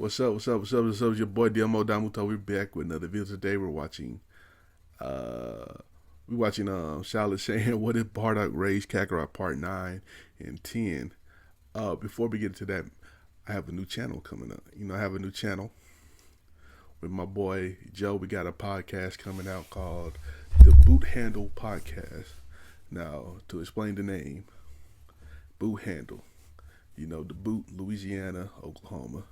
What's up? What's up? What's up? What's up? It's your boy Domuto. We're back with another video today. Uh we're watching Charlotte saying what if Bardock raised Kakarot part 9 and 10. Before we get into that, I have a new channel coming up. I have a new channel with my boy Joe. We got a podcast coming out called the Boot Handle Podcast. Now, to explain the name, Boot Handle. The boot, Louisiana, Oklahoma.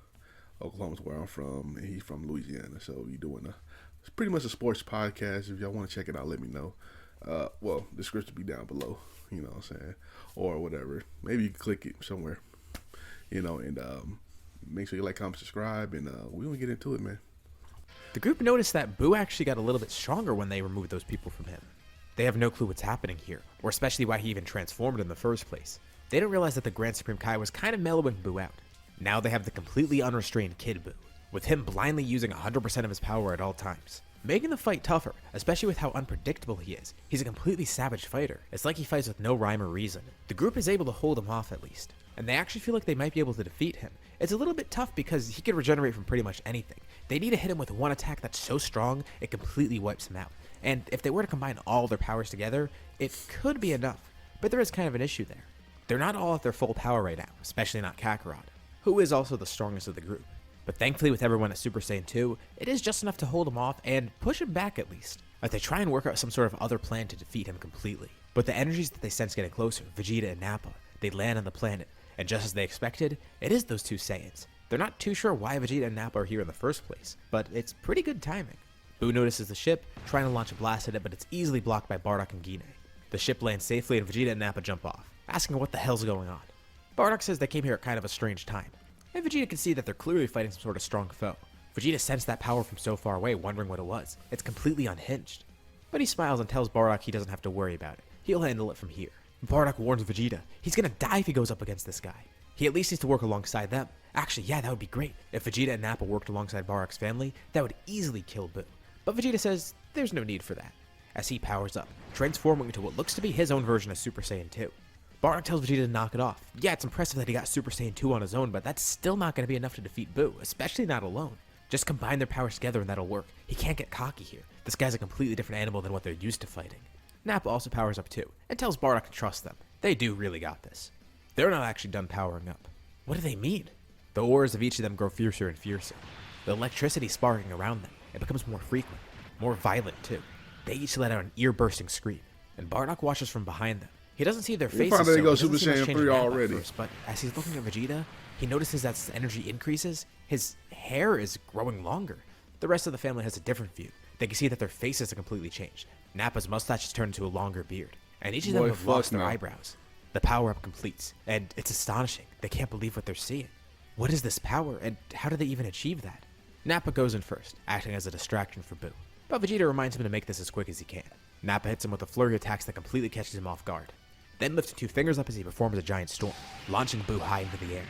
Oklahoma's where I'm from, and he's from Louisiana. So it's pretty much a sports podcast. If y'all want to check it out, let me know. The description will be down below, you know what I'm saying? Or whatever. Maybe you can click it somewhere, and make sure you like, comment, subscribe, and we're going to get into it, man. The group noticed that Boo actually got a little bit stronger when they removed those people from him. They have no clue what's happening here, or especially why he even transformed in the first place. They don't realize that the Grand Supreme Kai was kind of mellowing Boo out. Now they have the completely unrestrained Kid Boo, with him blindly using 100% of his power at all times, making the fight tougher, especially with how unpredictable he is. He's a completely savage fighter. It's like he fights with no rhyme or reason. The group is able to hold him off at least, and they actually feel like they might be able to defeat him. It's a little bit tough because he can regenerate from pretty much anything. They need to hit him with one attack that's so strong it completely wipes him out. And if they were to combine all their powers together, it could be enough. But there is kind of an issue there. They're not all at their full power right now, especially not Kakarot, who is also the strongest of the group. But thankfully with everyone at Super Saiyan 2, it is just enough to hold him off and push him back at least, as they try and work out some sort of other plan to defeat him completely. But the energies that they sense getting closer, Vegeta and Nappa, they land on the planet, and just as they expected, it is those two Saiyans. They're not too sure why Vegeta and Nappa are here in the first place, but it's pretty good timing. Boo notices the ship, trying to launch a blast at it, but it's easily blocked by Bardock and Gine. The ship lands safely and Vegeta and Nappa jump off, asking what the hell's going on. Bardock says they came here at kind of a strange time, and Vegeta can see that they're clearly fighting some sort of strong foe. Vegeta sensed that power from so far away, wondering what it was. It's completely unhinged. But he smiles and tells Bardock he doesn't have to worry about it. He'll handle it from here. Bardock warns Vegeta he's gonna die if he goes up against this guy. He at least needs to work alongside them. Actually, yeah, that would be great. If Vegeta and Nappa worked alongside Bardock's family, that would easily kill Boo. But Vegeta says there's no need for that, as he powers up, transforming into what looks to be his own version of Super Saiyan 2. Bardock tells Vegeta to knock it off. Yeah, it's impressive that he got Super Saiyan 2 on his own, but that's still not going to be enough to defeat Boo, especially not alone. Just combine their powers together and that'll work. He can't get cocky here. This guy's a completely different animal than what they're used to fighting. Nappa also powers up too, and tells Bardock to trust them. They do really got this. They're not actually done powering up. What do they mean? The auras of each of them grow fiercer and fiercer. The electricity sparking around them, it becomes more frequent, more violent too. They each let out an ear-bursting scream, and Bardock watches from behind them. He doesn't see their faces, Finally so go he Super doesn't see much Saiyan change 3 in Nappa already. at first, but as he's looking at Vegeta, he notices that as his energy increases, his hair is growing longer. The rest of the family has a different view. They can see that their faces have completely changed. Nappa's mustache has turned into a longer beard, and each of them have lost their eyebrows. The power-up completes, and it's astonishing. They can't believe what they're seeing. What is this power, and how do they even achieve that? Nappa goes in first, acting as a distraction for Boo, but Vegeta reminds him to make this as quick as he can. Nappa hits him with a flurry of attacks that completely catches him off guard, then lifting two fingers up as he performs a giant storm, launching Boo high into the air.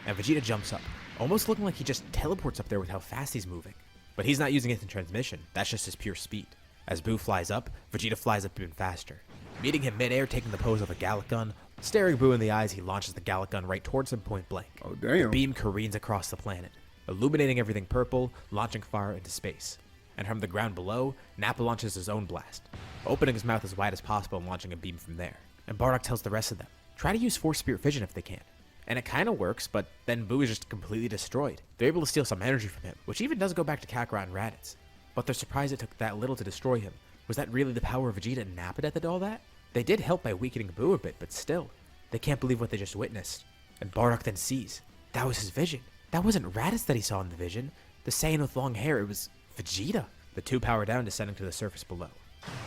And Vegeta jumps up, almost looking like he just teleports up there with how fast he's moving. But he's not using instant transmission, that's just his pure speed. As Boo flies up, Vegeta flies up even faster, meeting him mid-air, taking the pose of a Gallic gun. Staring Boo in the eyes, he launches the Gallic gun right towards him point blank. Oh, damn. The beam careens across the planet, illuminating everything purple, launching fire into space. And from the ground below, Nappa launches his own blast, opening his mouth as wide as possible and launching a beam from there. And Bardock tells the rest of them, try to use Force Spirit Vision if they can. And it kinda works, but then Boo is just completely destroyed. They're able to steal some energy from him, which even does go back to Kakarot and Raditz. But they're surprised it took that little to destroy him. Was that really the power of Vegeta and Nappa that did all that? They did help by weakening Boo a bit, but still, they can't believe what they just witnessed. And Bardock then sees, that was his vision. That wasn't Raditz that he saw in the vision. The Saiyan with long hair, it was Vegeta. The two power down, descending to the surface below.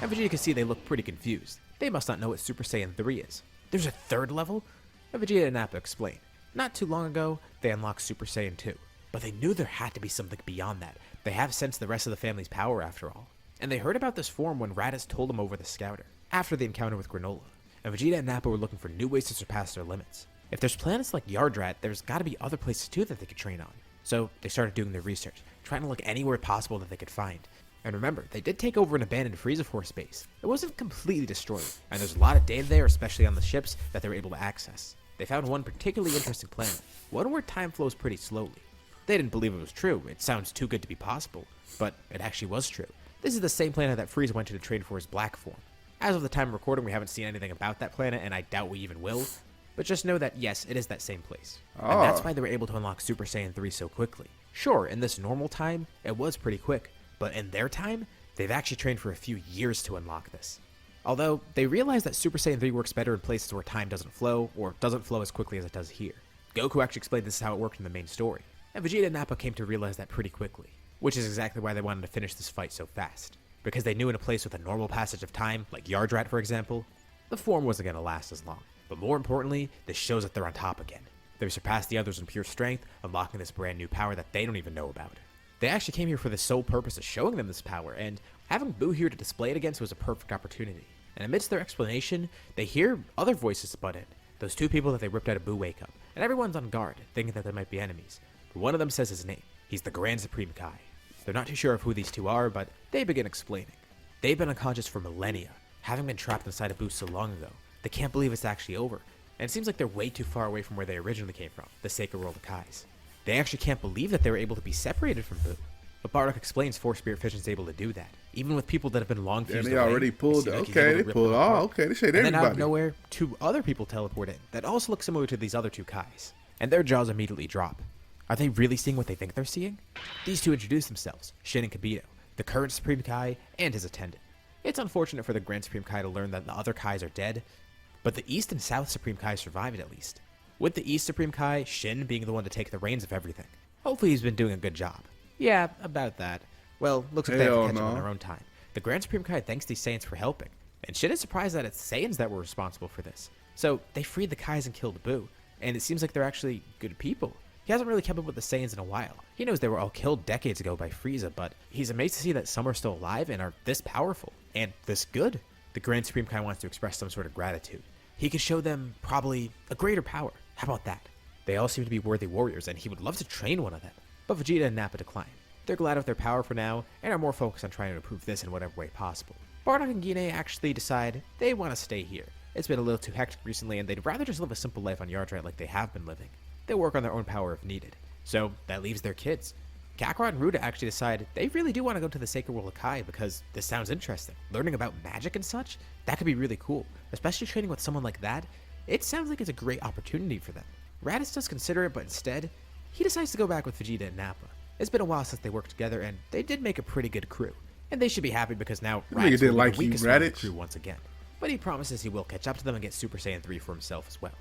And Vegeta can see they look pretty confused. They must not know what Super Saiyan 3 is. There's a third level? And Vegeta and Nappa explain. Not too long ago, they unlocked Super Saiyan 2. But they knew there had to be something beyond that. They have sensed the rest of the family's power after all. And they heard about this form when Raditz told them over the scouter, after the encounter with Granola. And Vegeta and Nappa were looking for new ways to surpass their limits. If there's planets like Yardrat, there's gotta be other places too that they could train on. So they started doing their research, trying to look anywhere possible that they could find. And remember, they did take over an abandoned Frieza Force base. It wasn't completely destroyed, and there's a lot of data there, especially on the ships, that they were able to access. They found one particularly interesting planet, one where time flows pretty slowly. They didn't believe it was true. It sounds too good to be possible. But it actually was true. This is the same planet that Frieza went to train for his black form. As of the time of recording, we haven't seen anything about that planet, and I doubt we even will. But just know that, yes, it is that same place. And that's why they were able to unlock Super Saiyan 3 so quickly. Sure, in this normal time, it was pretty quick. But in their time, they've actually trained for a few years to unlock this. Although, they realize that Super Saiyan 3 works better in places where time doesn't flow, or doesn't flow as quickly as it does here. Goku actually explained this is how it worked in the main story. And Vegeta and Nappa came to realize that pretty quickly. Which is exactly why they wanted to finish this fight so fast. Because they knew in a place with a normal passage of time, like Yardrat for example, the form wasn't going to last as long. But more importantly, this shows that they're on top again. They've surpassed the others in pure strength, unlocking this brand new power that they don't even know about. They actually came here for the sole purpose of showing them this power, and having Boo here to display it against was a perfect opportunity. And amidst their explanation, they hear other voices butt in. Those two people that they ripped out of Boo wake up, and everyone's on guard, thinking that they might be enemies. But one of them says his name. He's the Grand Supreme Kai. They're not too sure of who these two are, but they begin explaining. They've been unconscious for millennia, having been trapped inside of Boo so long ago. They can't believe it's actually over, and it seems like they're way too far away from where they originally came from, the sacred world of Kais. They actually can't believe that they were able to be separated from Boo. But Bardock explains Force Spirit Fission's able to do that, even with people that have been long fused And they away. already pulled, Like okay, they pulled, okay, they said and then out of everybody. nowhere, two other people teleport in that also look similar to these other two Kais, and their jaws immediately drop. Are they really seeing what they think they're seeing? These two introduce themselves, Shin and Kibito, the current Supreme Kai and his attendant. It's unfortunate for the Grand Supreme Kai to learn that the other Kais are dead, but the East and South Supreme Kai survived at least. With the East Supreme Kai, Shin being the one to take the reins of everything. Hopefully he's been doing a good job. Yeah, about that. Well, looks like they have to catch up on their own time. The Grand Supreme Kai thanks these Saiyans for helping, and Shin is surprised that it's Saiyans that were responsible for this. So they freed the Kais and killed Boo, and it seems like they're actually good people. He hasn't really kept up with the Saiyans in a while. He knows they were all killed decades ago by Frieza, but he's amazed to see that some are still alive and are this powerful, and this good. The Grand Supreme Kai wants to express some sort of gratitude. He could show them, probably, a greater power. How about that? They all seem to be worthy warriors, and he would love to train one of them. But Vegeta and Nappa decline. They're glad of their power for now, and are more focused on trying to improve this in whatever way possible. Bardock and Gine actually decide they want to stay here. It's been a little too hectic recently, and they'd rather just live a simple life on Yardrat like they have been living. They'll work on their own power if needed. So that leaves their kids. Kakarot and Ruda actually decide they really do want to go to the Sacred World of Kai because this sounds interesting. Learning about magic and such, that could be really cool. Especially training with someone like that, it sounds like it's a great opportunity for them. Raditz does consider it, but instead, he decides to go back with Vegeta and Nappa. It's been a while since they worked together, and they did make a pretty good crew. And they should be happy because now Raditz will be the weakest member of the crew once again. But he promises he will catch up to them and get Super Saiyan 3 for himself as well.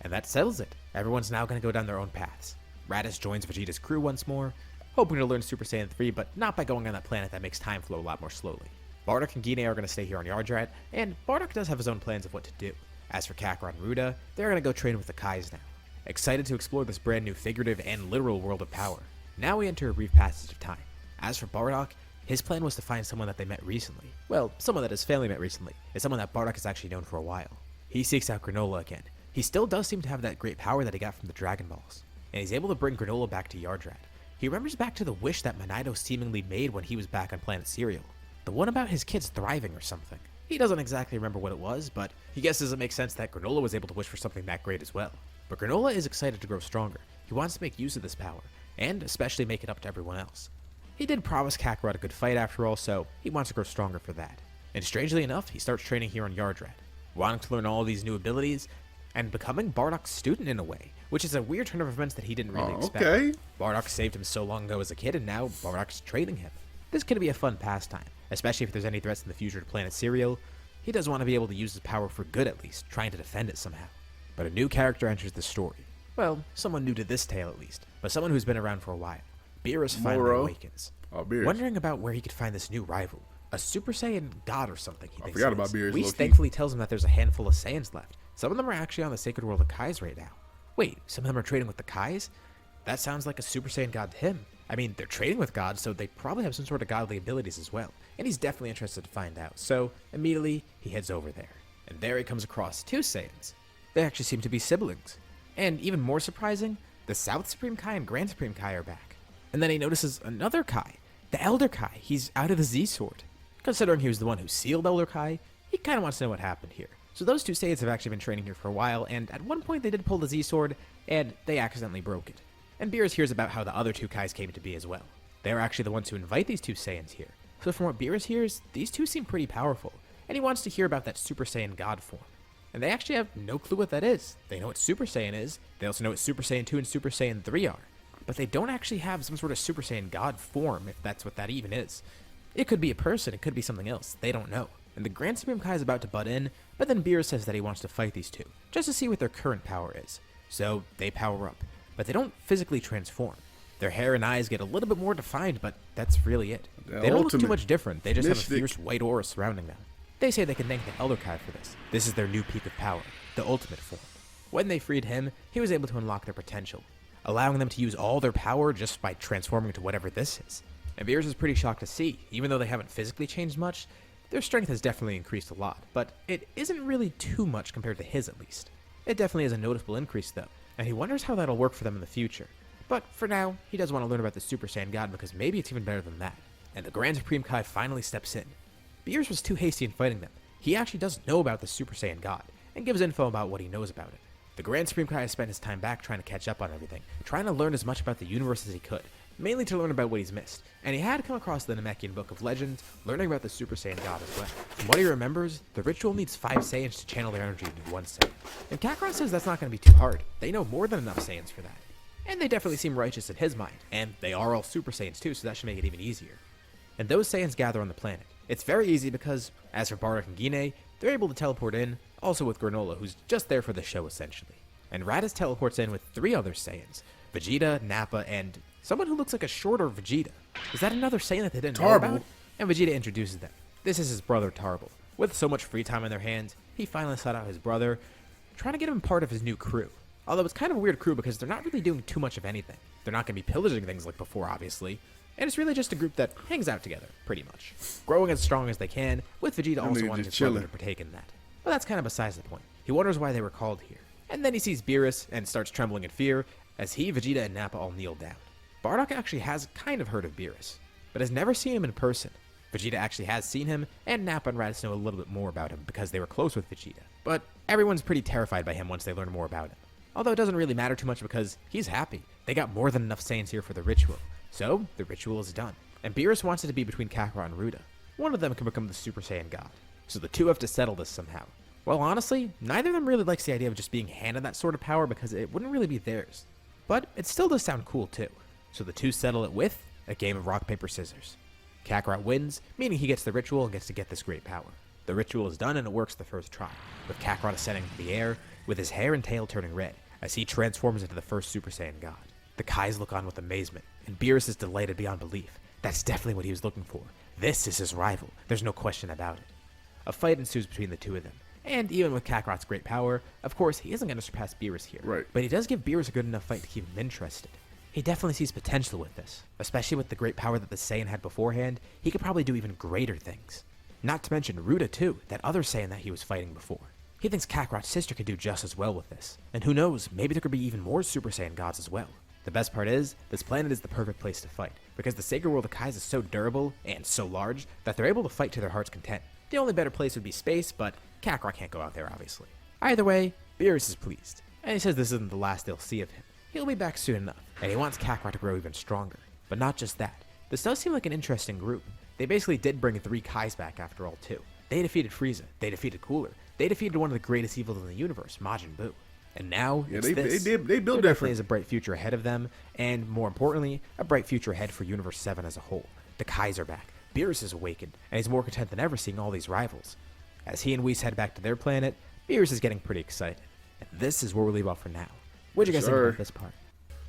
And that settles it. Everyone's now going to go down their own paths. Raditz joins Vegeta's crew once more, hoping to learn Super Saiyan 3, but not by going on that planet that makes time flow a lot more slowly. Bardock and Gine are going to stay here on Yardrat, and Bardock does have his own plans of what to do. As for Kakarot and Ruda, they're going to go train with the Kais now. Excited to explore this brand new figurative and literal world of power. Now we enter a brief passage of time. As for Bardock, his plan was to find someone that they met recently. Well, someone that his family met recently, and someone that Bardock has actually known for a while. He seeks out Granola again. He still does seem to have that great power that he got from the Dragon Balls, and he's able to bring Granola back to Yardrat. He remembers back to the wish that Manito seemingly made when he was back on Planet Cereal. The one about his kids thriving or something. He doesn't exactly remember what it was, but he guesses it makes sense that Granola was able to wish for something that great as well. But Granola is excited to grow stronger. He wants to make use of this power, and especially make it up to everyone else. He did promise Kakarot a good fight after all, so he wants to grow stronger for that. And strangely enough, he starts training here on Yardrat, wanting to learn all these new abilities, and becoming Bardock's student in a way, which is a weird turn of events that he didn't really expect. Okay. Bardock saved him so long ago as a kid, and now Bardock's training him. This could be a fun pastime, especially if there's any threats in the future to Planet Cereal. He does want to be able to use his power for good at least, trying to defend it somehow. But a new character enters the story. Well, someone new to this tale at least, but someone who's been around for a while. Beerus finally awakens. Oh, Beerus. Wondering about where he could find this new rival. A Super Saiyan god or something, he I thinks forgot it about is. Beerus, Whis low-key. thankfully tells him that there's a handful of Saiyans left. Some of them are actually on the Sacred World of Kais right now. Wait, some of them are trading with the Kais? That sounds like a Super Saiyan god to him. I mean, they're trading with gods, so they probably have some sort of godly abilities as well. And he's definitely interested to find out, so immediately he heads over there. And there he comes across two Saiyans. They actually seem to be siblings. And even more surprising, the South Supreme Kai and Grand Supreme Kai are back. And then he notices another Kai, the Elder Kai. He's out of the Z-Sword. Considering he was the one who sealed Elder Kai, he kind of wants to know what happened here. So those two Saiyans have actually been training here for a while, and at one point they did pull the Z-Sword, and they accidentally broke it. and Beerus hears about how the other two Kais came to be as well. They are actually the ones who invite these two Saiyans here. So from what Beerus hears, these two seem pretty powerful, and he wants to hear about that Super Saiyan God form. And they actually have no clue what that is. They know what Super Saiyan is, they also know what Super Saiyan 2 and Super Saiyan 3 are, but they don't actually have some sort of Super Saiyan God form, if that's what that even is. It could be a person, it could be something else, they don't know. And the Grand Supreme Kai is about to butt in, but then Beerus says that he wants to fight these two, just to see what their current power is. So they power up, but they don't physically transform. Their hair and eyes get a little bit more defined, but that's really it. They don't look too much different, they just have a fierce white aura surrounding them. They say they can thank the Elder Kai for this. This is their new peak of power, the ultimate form. When they freed him, he was able to unlock their potential, allowing them to use all their power just by transforming into whatever this is. And Beerus is pretty shocked to see, even though they haven't physically changed much, their strength has definitely increased a lot, but it isn't really too much compared to his at least. It definitely is a noticeable increase though, and he wonders how that'll work for them in the future. But for now, he does want to learn about the Super Saiyan God because maybe it's even better than that. And the Grand Supreme Kai finally steps in. Beerus was too hasty in fighting them. He actually does know about the Super Saiyan God, and gives info about what he knows about it. The Grand Supreme Kai has spent his time back trying to catch up on everything, trying to learn as much about the universe as he could, mainly to learn about what he's missed, and he had come across the Namekian Book of Legends, learning about the Super Saiyan God as well. From what he remembers, the ritual needs 5 Saiyans to channel their energy into 1 Saiyan, and Kakarot says that's not going to be too hard. They know more than enough Saiyans for that. And they definitely seem righteous in his mind, and they are all Super Saiyans too, so that should make it even easier. And those Saiyans gather on the planet. It's very easy because, as for Bardock and Guinea, they're able to teleport in, also with Granola, who's just there for the show essentially. And Raditz teleports in with 3 other Saiyans, Vegeta, Nappa, and someone who looks like a shorter Vegeta. Is that another Saiyan that they didn't know about? And Vegeta introduces them. This is his brother Tarble. With so much free time on their hands, he finally sought out his brother, trying to get him part of his new crew. Although it's kind of a weird crew because they're not really doing too much of anything. They're not going to be pillaging things like before, obviously. And it's really just a group that hangs out together, pretty much. Growing as strong as they can, with Vegeta also wanting his brother to partake in that. But that's kind of besides the point. He wonders why they were called here. And then he sees Beerus and starts trembling in fear as he, Vegeta, and Nappa all kneel down. Bardock actually has kind of heard of Beerus, but has never seen him in person. Vegeta actually has seen him, and Nappa and Raditz know a little bit more about him because they were close with Vegeta. But everyone's pretty terrified by him once they learn more about him. Although it doesn't really matter too much because he's happy. They got more than enough Saiyans here for the ritual. So, the ritual is done. And Beerus wants it to be between Kakarot and Ruda. One of them can become the Super Saiyan God. So the two have to settle this somehow. Well, honestly, neither of them really likes the idea of just being handed that sort of power because it wouldn't really be theirs. But it still does sound cool too. So the two settle it with a game of rock, paper, scissors. Kakarot wins, meaning he gets the ritual and gets to get this great power. The ritual is done and it works the first try, with Kakarot ascending into the air, with his hair and tail turning red, as he transforms into the first Super Saiyan God. The Kais look on with amazement, and Beerus is delighted beyond belief. That's definitely what he was looking for. This is his rival. There's no question about it. A fight ensues between the two of them, and even with Kakarot's great power, of course, he isn't going to surpass Beerus here. Right. But he does give Beerus a good enough fight to keep him interested. He definitely sees potential with this, especially with the great power that the Saiyan had beforehand. He could probably do even greater things. Not to mention Ruda too, that other Saiyan that he was fighting before. He thinks Kakarot's sister could do just as well with this. And who knows, maybe there could be even more Super Saiyan gods as well. The best part is, this planet is the perfect place to fight, because the sacred world of Kais is so durable and so large that they're able to fight to their heart's content. The only better place would be space, but Kakarot can't go out there, obviously. Either way, Beerus is pleased, and he says this isn't the last they'll see of him. He'll be back soon enough, and he wants Kakarot to grow even stronger. But not just that. This does seem like an interesting group. They basically did bring 3 Kais back after all, too. They defeated Frieza, they defeated Cooler, they defeated one of the greatest evils in the universe, Majin Buu. And now, they built there different. definitely is a bright future ahead of them, and more importantly, a bright future ahead for Universe 7 as a whole. The Kais are back, Beerus is awakened, and he's more content than ever seeing all these rivals. As he and Whis head back to their planet, Beerus is getting pretty excited. And this is where we'll leave off for now. What do you guys think about this part?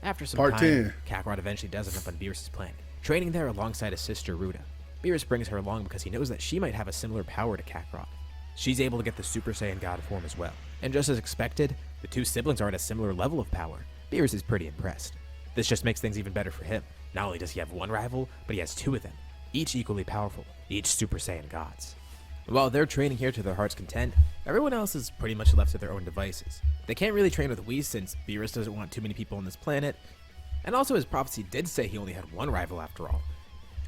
After some Part time, 10. Kakarot eventually does end up on Beerus' planet, training there alongside his sister Ruda. Beerus brings her along because he knows that she might have a similar power to Kakarot. She's able to get the Super Saiyan God form as well. And just as expected, the two siblings are at a similar level of power. Beerus is pretty impressed. This just makes things even better for him. Not only does he have one rival, but he has 2 of them, each equally powerful, each Super Saiyan gods. While they're training here to their heart's content, everyone else is pretty much left to their own devices. They can't really train with Whis since Beerus doesn't want too many people on this planet, and also his prophecy did say he only had one rival after all.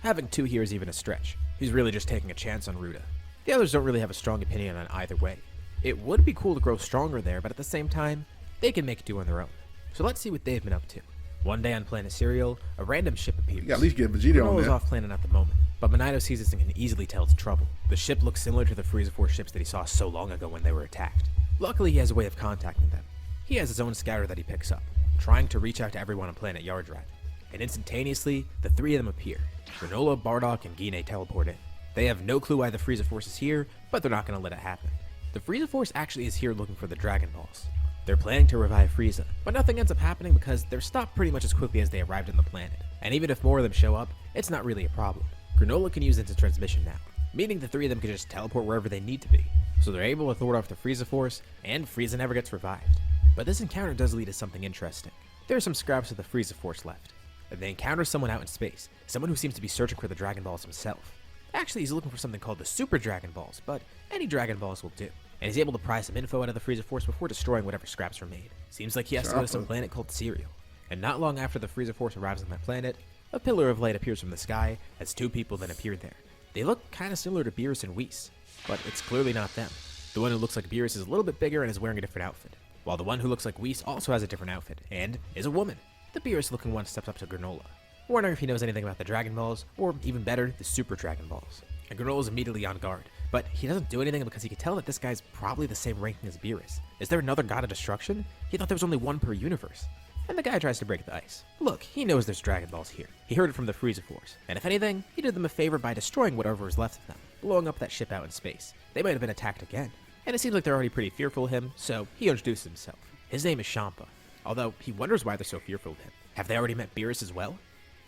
Having 2 here is even a stretch. He's really just taking a chance on Ruda. The others don't really have a strong opinion on either way. It would be cool to grow stronger there, but at the same time, they can make it do on their own. So let's see what they've been up to. One day on planet Serial, a random ship appears. You gotta at least get Vegeta on Granola's there. off planet at the moment, but Monito sees this and can easily tell it's trouble. The ship looks similar to the Frieza Force ships that he saw so long ago when they were attacked. Luckily, he has a way of contacting them. He has his own scouter that he picks up, trying to reach out to everyone on planet Yardrat. And instantaneously, the three of them appear. Granola, Bardock, and Gine teleport in. They have no clue why the Frieza Force is here, but they're not going to let it happen. The Frieza Force actually is here looking for the Dragon Balls. They're planning to revive Frieza, but nothing ends up happening because they're stopped pretty much as quickly as they arrived on the planet. And even if more of them show up, it's not really a problem. Granola can use instant transmission now, meaning the three of them can just teleport wherever they need to be. So they're able to thwart off the Frieza Force, and Frieza never gets revived. But this encounter does lead to something interesting. There are some scraps of the Frieza Force left. And they encounter someone out in space, someone who seems to be searching for the Dragon Balls himself. Actually, he's looking for something called the Super Dragon Balls, but any Dragon Balls will do. And he's able to pry some info out of the Frieza Force before destroying whatever scraps were made. Seems like he has to go to some planet called Serial. And not long after the Frieza Force arrives on that planet, a pillar of light appears from the sky as two people then appear there. They look kind of similar to Beerus and Whis, but it's clearly not them. The one who looks like Beerus is a little bit bigger and is wearing a different outfit, while the one who looks like Whis also has a different outfit, and is a woman. The Beerus-looking one steps up to Granola, wondering if he knows anything about the Dragon Balls, or even better, the Super Dragon Balls. And Granola's immediately on guard, but he doesn't do anything because he can tell that this guy's probably the same ranking as Beerus. Is there another god of destruction? He thought there was only one per universe. And the guy tries to break the ice. Look, he knows there's Dragon Balls here. He heard it from the Frieza Force, and if anything, he did them a favor by destroying whatever was left of them, blowing up that ship out in space. They might have been attacked again, and it seems like they're already pretty fearful of him, so he introduces himself. His name is Champa, although he wonders why they're so fearful of him. Have they already met Beerus as well?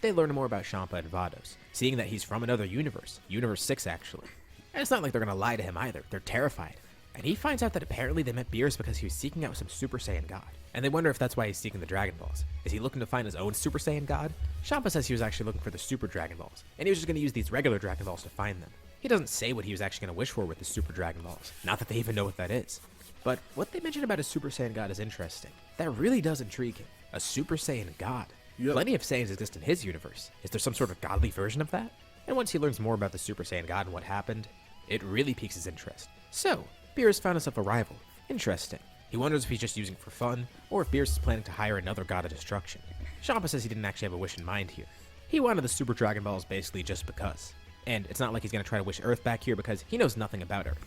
They learn more about Champa and Vados, seeing that he's from another universe, Universe 6 actually. And it's not like they're gonna lie to him either, they're terrified. And he finds out that apparently they met Beerus because he was seeking out some Super Saiyan God. And they wonder if that's why he's seeking the Dragon Balls. Is he looking to find his own Super Saiyan God? Champa says he was actually looking for the Super Dragon Balls, and he was just gonna use these regular Dragon Balls to find them. He doesn't say what he was actually gonna wish for with the Super Dragon Balls, not that they even know what that is. But what they mention about a Super Saiyan God is interesting. That really does intrigue him. A Super Saiyan God. Yep. Plenty of Saiyans exist in his universe. Is there some sort of godly version of that? And once he learns more about the Super Saiyan God and what happened, it really piques his interest. So, Beerus found himself a rival. Interesting. He wonders if he's just using it for fun, or if Beerus is planning to hire another god of destruction. Champa says he didn't actually have a wish in mind here. He wanted the Super Dragon Balls basically just because. And it's not like he's going to try to wish Earth back here because he knows nothing about Earth.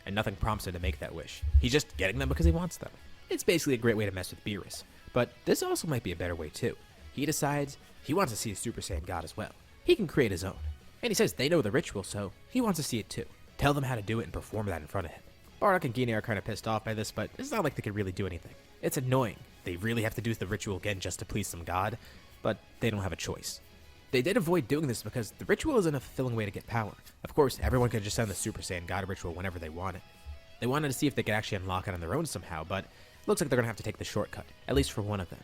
And nothing prompts him to make that wish. He's just getting them because he wants them. It's basically a great way to mess with Beerus. But this also might be a better way too. He decides he wants to see a Super Saiyan God as well. He can create his own. And he says they know the ritual, so he wants to see it too. Tell them how to do it and perform that in front of him. Bardock and Gine are kind of pissed off by this, but it's not like they could really do anything. It's annoying. They really have to do the ritual again just to please some god, but they don't have a choice. They did avoid doing this because the ritual isn't a fulfilling way to get power. Of course, everyone could just send the Super Saiyan God ritual whenever they wanted. They wanted to see if they could actually unlock it on their own somehow, but looks like they're going to have to take the shortcut, at least for one of them.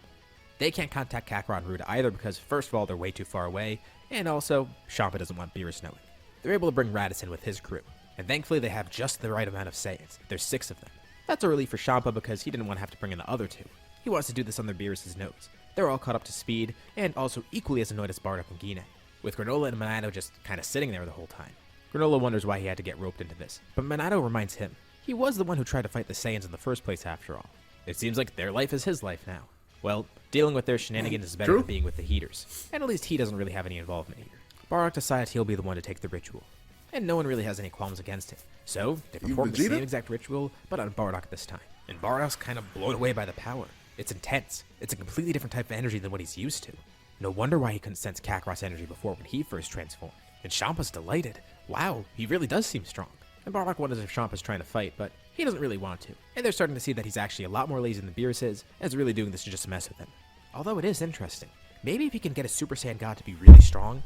They can't contact Kakarot and Ruda either because, first of all, they're way too far away, and also, Champa doesn't want Beerus knowing. They're able to bring Raditz in with his crew, and thankfully they have just the right amount of Saiyans. There's 6 of them. That's a relief for Champa because he didn't want to have to bring in the other 2. He wants to do this under Beerus' nose. They're all caught up to speed, and also equally as annoyed as Bardock and Gine, with Granola and Monito just kind of sitting there the whole time. Granola wonders why he had to get roped into this, but Monito reminds him he was the one who tried to fight the Saiyans in the first place after all. It seems like their life is his life now. Well, dealing with their shenanigans is better than being with the Heaters, and at least he doesn't really have any involvement here. Bardock decides he'll be the one to take the ritual, and no one really has any qualms against it. So, they perform the same exact ritual, but on Bardock this time. And Bardock's kind of blown away by the power. It's intense. It's a completely different type of energy than what he's used to. No wonder why he couldn't sense Kakarot's energy before when he first transformed. And Champa's delighted. Wow, he really does seem strong. And Bardock wonders if Champa's trying to fight, but he doesn't really want to. And they're starting to see that he's actually a lot more lazy than Beerus is, and is really doing this to just mess with him. Although it is interesting. Maybe if he can get a Super Saiyan God to be really strong,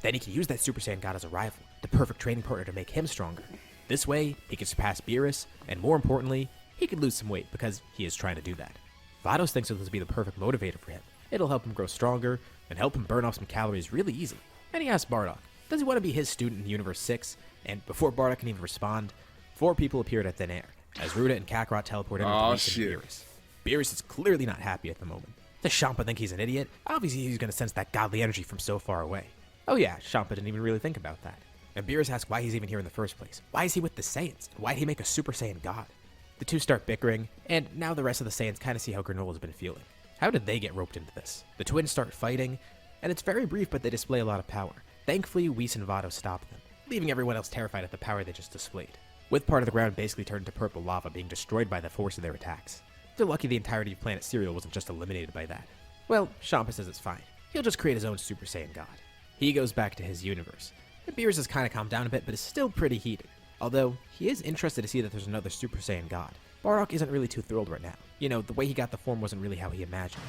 then he can use that Super Saiyan God as a rival, the perfect training partner to make him stronger. This way, he can surpass Beerus, and more importantly, he can lose some weight because he is trying to do that. Vados thinks this will be the perfect motivator for him. It'll help him grow stronger, and help him burn off some calories really easily. And he asks Bardock, does he want to be his student in Universe 6? And before Bardock can even respond, 4 people appeared at thin air, as Ruda and Kakarot teleport in with Beerus. Beerus is clearly not happy at the moment. Does Champa think he's an idiot? Obviously he's going to sense that godly energy from so far away. Oh yeah, Champa didn't even really think about that. And Beerus asks why he's even here in the first place. Why is he with the Saiyans? Why did he make a Super Saiyan God? The two start bickering, and now the rest of the Saiyans kind of see how Granola's been feeling. How did they get roped into this? The twins start fighting, and it's very brief, but they display a lot of power. Thankfully, Whis and Vado stop them, leaving everyone else terrified at the power they just displayed, with part of the ground basically turned into purple lava, being destroyed by the force of their attacks. They're lucky the entirety of planet Cereal wasn't just eliminated by that. Well, Champa says it's fine. He'll just create his own Super Saiyan God. He goes back to his universe. And Beerus has kind of calmed down a bit, but is still pretty heated. Although, he is interested to see that there's another Super Saiyan God. Bardock isn't really too thrilled right now. You know, the way he got the form wasn't really how he imagined.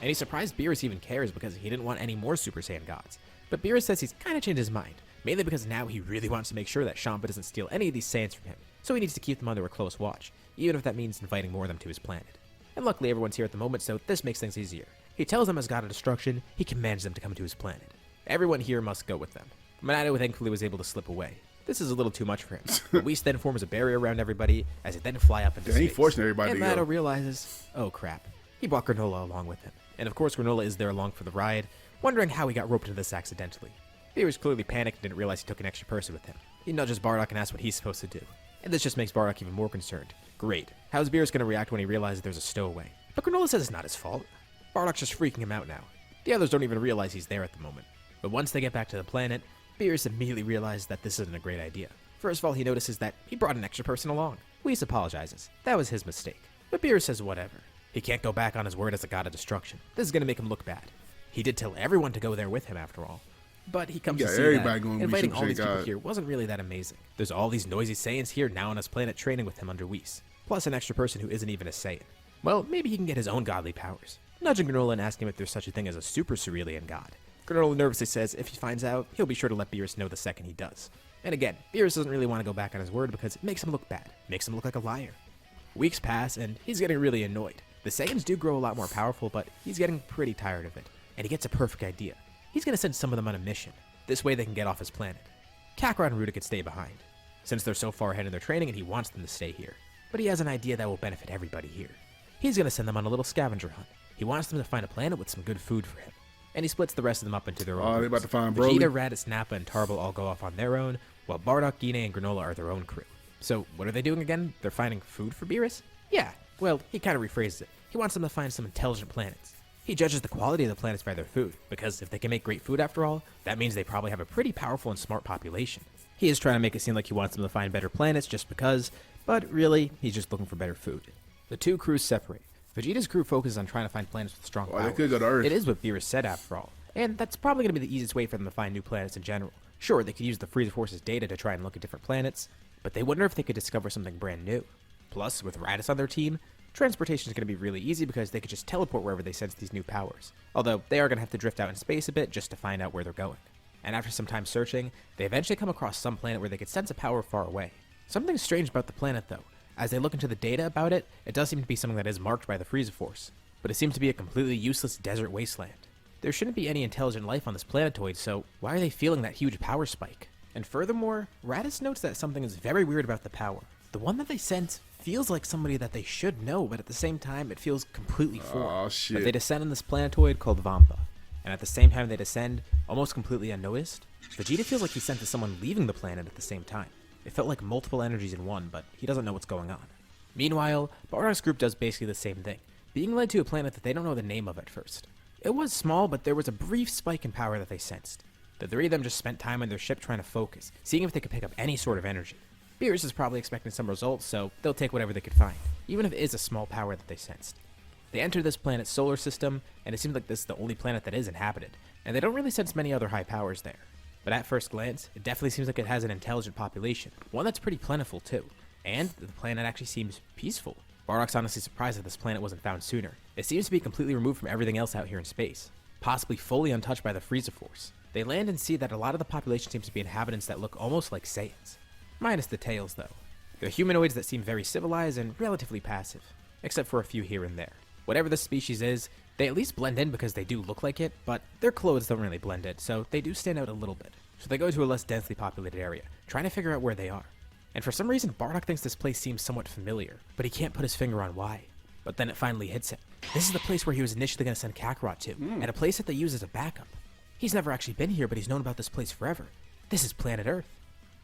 And he's surprised Beerus even cares because he didn't want any more Super Saiyan gods. But Beerus says he's kind of changed his mind, mainly because now he really wants to make sure that Champa doesn't steal any of these Saiyans from him, so he needs to keep them under a close watch, even if that means inviting more of them to his planet. And luckily everyone's here at the moment, so this makes things easier. He tells them as God of Destruction, he commands them to come to his planet. Everyone here must go with them. Monado thankfully was able to slip away. This is a little too much for him. But Whis then forms a barrier around everybody as they then fly up into space. He forcing everybody and to go. Monado realizes, oh crap, he brought Granola along with him. And of course Granola is there along for the ride, wondering how he got roped into this accidentally. Beerus clearly panicked and didn't realize he took an extra person with him. He nudges Bardock and asks what he's supposed to do. And this just makes Bardock even more concerned. Great. How's Beerus going to react when he realizes there's a stowaway? But Granola says it's not his fault. Bardock's just freaking him out now. The others don't even realize he's there at the moment. But once they get back to the planet, Beerus immediately realizes that this isn't a great idea. First of all, he notices that he brought an extra person along. Whis apologizes. That was his mistake. But Beerus says whatever. He can't go back on his word as a god of destruction. This is going to make him look bad. He did tell everyone to go there with him after all. But he comes to see that inviting all these people here wasn't really that amazing. There's all these noisy Saiyans here now on his planet training with him under Whis, plus an extra person who isn't even a Saiyan. Well, maybe he can get his own godly powers. Nudging Granola and asking him if there's such a thing as a Super Cerealian God. Granola nervously says if he finds out, he'll be sure to let Beerus know the second he does. And again, Beerus doesn't really want to go back on his word because it makes him look bad, makes him look like a liar. Weeks pass and he's getting really annoyed. The Saiyans do grow a lot more powerful, but he's getting pretty tired of it. And he gets a perfect idea. He's going to send some of them on a mission. This way they can get off his planet. Kakarot and Ruda could stay behind, since they're so far ahead in their training and he wants them to stay here. But he has an idea that will benefit everybody here. He's going to send them on a little scavenger hunt. He wants them to find a planet with some good food for him. And he splits the rest of them up into their own Oh, they about groups. to find Vegeta, Broly. Raditz, Nappa, and Tarble all go off on their own, while Bardock, Gine, and Granola are their own crew. So, what are they doing again? They're finding food for Beerus? Yeah, well, he kind of rephrases it. He wants them to find some intelligent planets. He judges the quality of the planets by their food, because if they can make great food after all, that means they probably have a pretty powerful and smart population. He is trying to make it seem like he wants them to find better planets just because, but really, he's just looking for better food. The two crews separate. Vegeta's crew focuses on trying to find planets with strong Well, power. they could go to Earth. It is what Beerus said after all, and that's probably going to be the easiest way for them to find new planets in general. Sure, they could use the Frieza Force's data to try and look at different planets, but they wonder if they could discover something brand new. Plus, with Raditz on their team, transportation is going to be really easy because they could just teleport wherever they sense these new powers. Although, they are going to have to drift out in space a bit just to find out where they're going. And after some time searching, they eventually come across some planet where they could sense a power far away. Something strange about the planet, though. As they look into the data about it, it does seem to be something that is marked by the Frieza Force, but it seems to be a completely useless desert wasteland. There shouldn't be any intelligent life on this planetoid, so why are they feeling that huge power spike? And furthermore, Raditz notes that something is very weird about the power. The one that they sense feels like somebody that they should know, but at the same time, it feels completely foreign. Oh, shit. But they descend on this planetoid called Vampa, and at the same time they descend, almost completely unnoticed, Vegeta feels like he senses someone leaving the planet at the same time. It felt like multiple energies in one, but he doesn't know what's going on. Meanwhile, Bardock's group does basically the same thing, being led to a planet that they don't know the name of at first. It was small, but there was a brief spike in power that they sensed. The three of them just spent time on their ship trying to focus, seeing if they could pick up any sort of energy. Beerus is probably expecting some results, so they'll take whatever they could find, even if it is a small power that they sensed. They enter this planet's solar system, and it seems like this is the only planet that is inhabited, and they don't really sense many other high powers there. But at first glance, it definitely seems like it has an intelligent population, one that's pretty plentiful too, and the planet actually seems peaceful. Bardock's honestly surprised that this planet wasn't found sooner. It seems to be completely removed from everything else out here in space, possibly fully untouched by the Frieza Force. They land and see that a lot of the population seems to be inhabitants that look almost like Saiyans. Minus the tails, though. They're humanoids that seem very civilized and relatively passive, except for a few here and there. Whatever the species is, they at least blend in because they do look like it, but their clothes don't really blend in, so they do stand out a little bit. So they go to a less densely populated area, trying to figure out where they are. And for some reason, Bardock thinks this place seems somewhat familiar, but he can't put his finger on why. But then it finally hits him. This is the place where he was initially going to send Kakarot to, and a place that they use as a backup. He's never actually been here, but he's known about this place forever. This is planet Earth.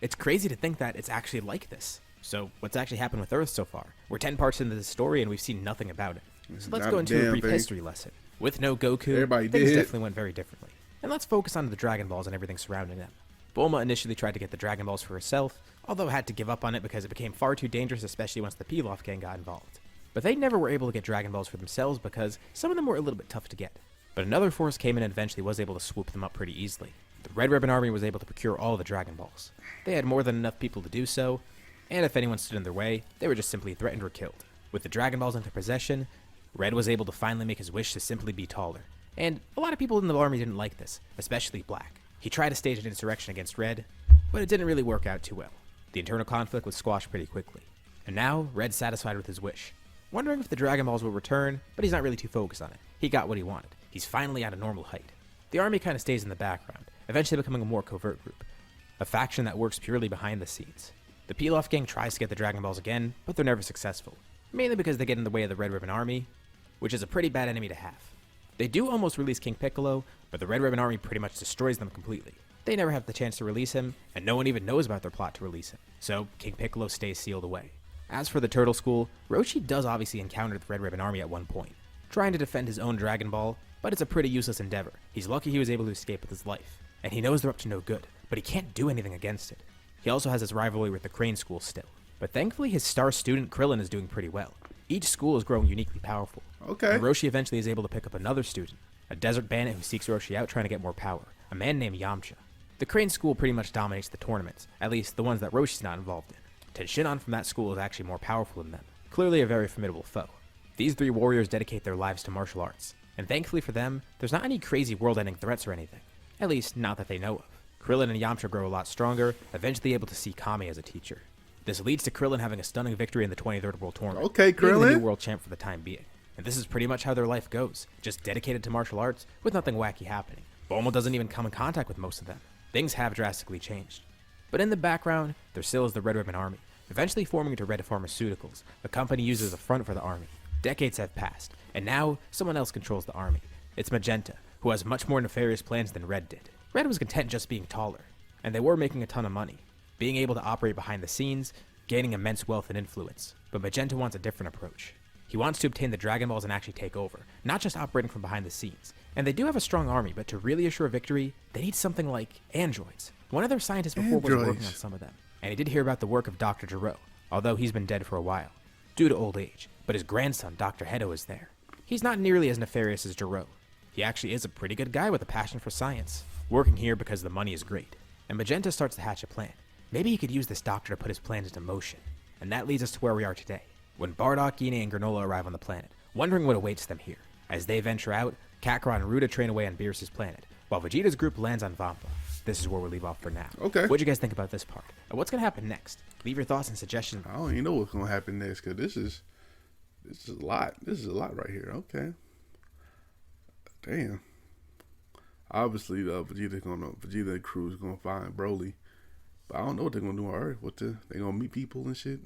It's crazy to think that it's actually like this. So, what's actually happened with Earth so far? We're 10 parts into this story and we've seen nothing about it. So let's Not go a into a damn brief thing. history lesson. With no Goku, Everybody things did. definitely went very differently. And let's focus on the Dragon Balls and everything surrounding them. Bulma initially tried to get the Dragon Balls for herself, although had to give up on it because it became far too dangerous, especially once the Pilaf gang got involved. But they never were able to get Dragon Balls for themselves because some of them were a little bit tough to get. But another force came in and eventually was able to swoop them up pretty easily. The Red Ribbon Army was able to procure all the Dragon Balls. They had more than enough people to do so, and if anyone stood in their way, they were just simply threatened or killed. With the Dragon Balls in their possession, Red was able to finally make his wish to simply be taller. And a lot of people in the army didn't like this, especially Black. He tried to stage an insurrection against Red, but it didn't really work out too well. The internal conflict was squashed pretty quickly. And now, Red's satisfied with his wish. Wondering if the Dragon Balls will return, but he's not really too focused on it. He got what he wanted. He's finally at a normal height. The army kind of stays in the background, eventually becoming a more covert group. A faction that works purely behind the scenes. The Pilaf gang tries to get the Dragon Balls again, but they're never successful. Mainly because they get in the way of the Red Ribbon Army, which is a pretty bad enemy to have. They do almost release King Piccolo, but the Red Ribbon Army pretty much destroys them completely. They never have the chance to release him, and no one even knows about their plot to release him, so King Piccolo stays sealed away. As for the Turtle School, Roshi does obviously encounter the Red Ribbon Army at one point, trying to defend his own Dragon Ball, but it's a pretty useless endeavor. He's lucky he was able to escape with his life, and he knows they're up to no good, but he can't do anything against it. He also has his rivalry with the Crane School still, but thankfully his star student Krillin is doing pretty well. Each school is growing uniquely powerful. Okay. And Roshi eventually is able to pick up another student, a desert bandit who seeks Roshi out trying to get more power, a man named Yamcha. The Crane School pretty much dominates the tournaments, at least the ones that Roshi's not involved in. Tenshinhan from that school is actually more powerful than them, clearly a very formidable foe. These three warriors dedicate their lives to martial arts, and thankfully for them, there's not any crazy world-ending threats or anything. At least, not that they know of. Krillin and Yamcha grow a lot stronger, eventually able to see Kami as a teacher. This leads to Krillin having a stunning victory in the 23rd World Tournament. Okay, being the Krillin. new world champ for the time being. And this is pretty much how their life goes, just dedicated to martial arts with nothing wacky happening. Bulma doesn't even come in contact with most of them. Things have drastically changed. But in the background, there still is the Red Ribbon Army, eventually forming into Red Pharmaceuticals, a company used as a front for the army. Decades have passed, and now someone else controls the army. It's Magenta, who has much more nefarious plans than Red did. Red was content just being taller, and they were making a ton of money, being able to operate behind the scenes, gaining immense wealth and influence. But Magenta wants a different approach. He wants to obtain the Dragon Balls and actually take over, not just operating from behind the scenes. And they do have a strong army, but to really assure victory, they need something like androids. One of their scientists before was working on some of them, and he did hear about the work of Dr. Gero, although he's been dead for a while, due to old age. But his grandson, Dr. Hedo, is there. He's not nearly as nefarious as Gero. He actually is a pretty good guy with a passion for science, working here because the money is great. And Magenta starts to hatch a plan. Maybe he could use this doctor to put his plans into motion. And that leads us to where we are today, when Bardock, Ine, and Granola arrive on the planet, wondering what awaits them here. As they venture out, Kakarot and Ruda train away on Beerus' planet, while Vegeta's group lands on Vampa. This is where we'll leave off for now. Okay. What'd you guys think about this part? And what's going to happen next? Leave your thoughts and suggestions. I don't even know what's gonna happen next because this is a lot. This is a lot right here. Okay. Damn. Obviously, Vegeta and crew is gonna find Broly, but I don't know what they're gonna do on Earth. They gonna meet people and shit.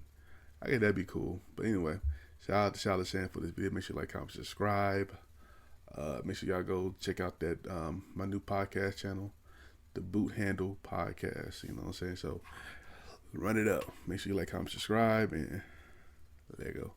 I guess that'd be cool. But anyway, shout out to Saiyan for this video. Make sure you like, comment, subscribe. Make sure y'all go check out that my new podcast channel, the Boot Handle Podcast. You know what I'm saying? So run it up. Make sure you like, comment, subscribe, and there you go.